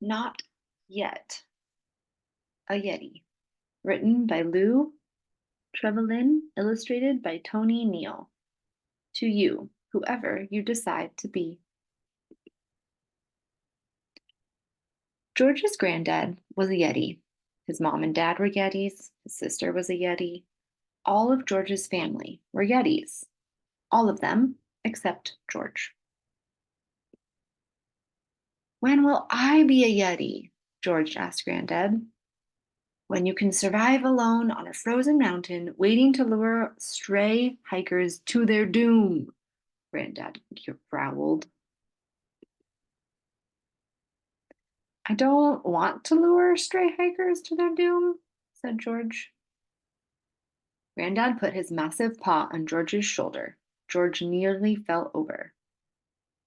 Not Yet a Yeti. Written by Lou Trevelin, illustrated by Tony Neal. To you, whoever you decide to be. George's granddad was a Yeti. His mom and dad were Yetis. His sister was a Yeti. All of George's family were Yetis. All of them except George. When will I be a Yeti? George asked Granddad. When you can survive alone on a frozen mountain, waiting to lure stray hikers to their doom, Granddad growled. I don't want to lure stray hikers to their doom, said George. Granddad put his massive paw on George's shoulder. George nearly fell over.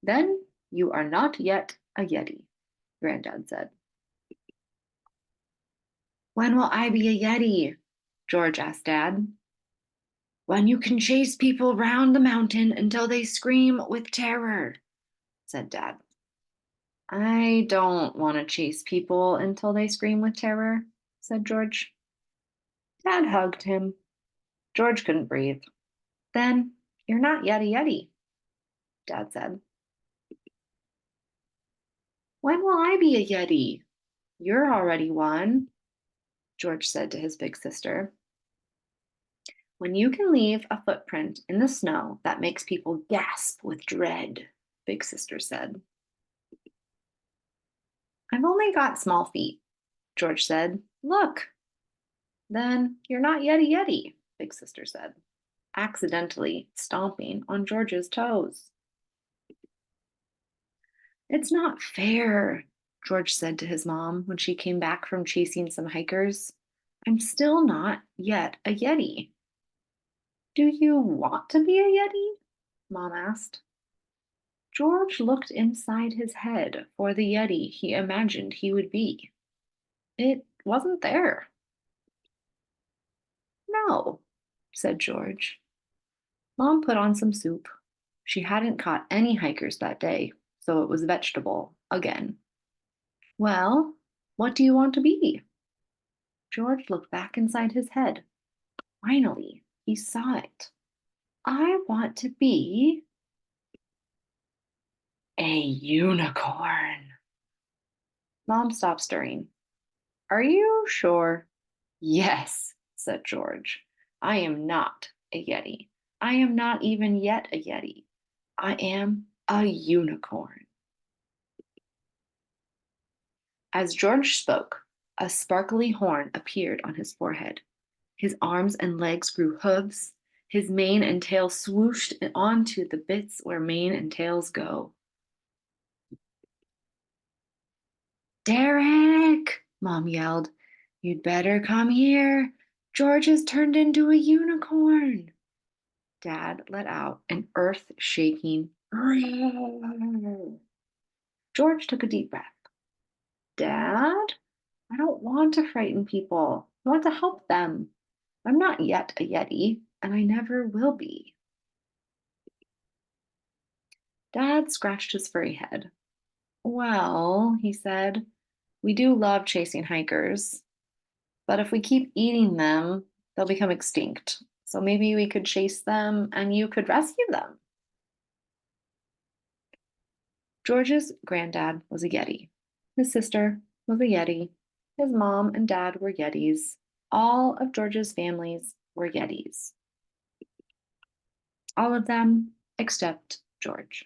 Then you are not yet a Yeti, Granddad said. When will I be a Yeti? George asked Dad. When you can chase people round the mountain until they scream with terror, said Dad. I don't want to chase people until they scream with terror, said George. Dad hugged him. George couldn't breathe. Then you're not yet a Yeti, Dad said. When will I be a Yeti? You're already one, George said to his big sister. When you can leave a footprint in the snow that makes people gasp with dread, big sister said. I've only got small feet, George said. Look. Then you're not yet a Yeti, big sister said, accidentally stomping on George's toes. It's not fair, George said to his mom when she came back from chasing some hikers. I'm still not yet a Yeti. Do you want to be a Yeti? Mom asked. George looked inside his head for the Yeti he imagined he would be. It wasn't there. No, said George. Mom put on some soup. She hadn't caught any hikers that day, so it was vegetable again. Well, what do you want to be? George looked back inside his head. Finally, he saw it. I want to be a unicorn. Mom stopped stirring. Are you sure? Yes, said George. I am not a Yeti. I am not even yet a Yeti. I am a unicorn. As George spoke, a sparkly horn appeared on his forehead. His arms and legs grew hooves. His mane and tail swooshed onto the bits where mane and tails go. Derek, Mom yelled. You'd better come here. George has turned into a unicorn. Dad let out an earth-shaking roar. George took a deep breath. Dad, I don't want to frighten people. I want to help them. I'm not yet a Yeti, and I never will be. Dad scratched his furry head. Well, he said, we do love chasing hikers, but if we keep eating them, they'll become extinct. So maybe we could chase them and you could rescue them. George's granddad was a Yeti. His sister was a Yeti. His mom and dad were Yetis. All of George's families were Yetis. All of them except George.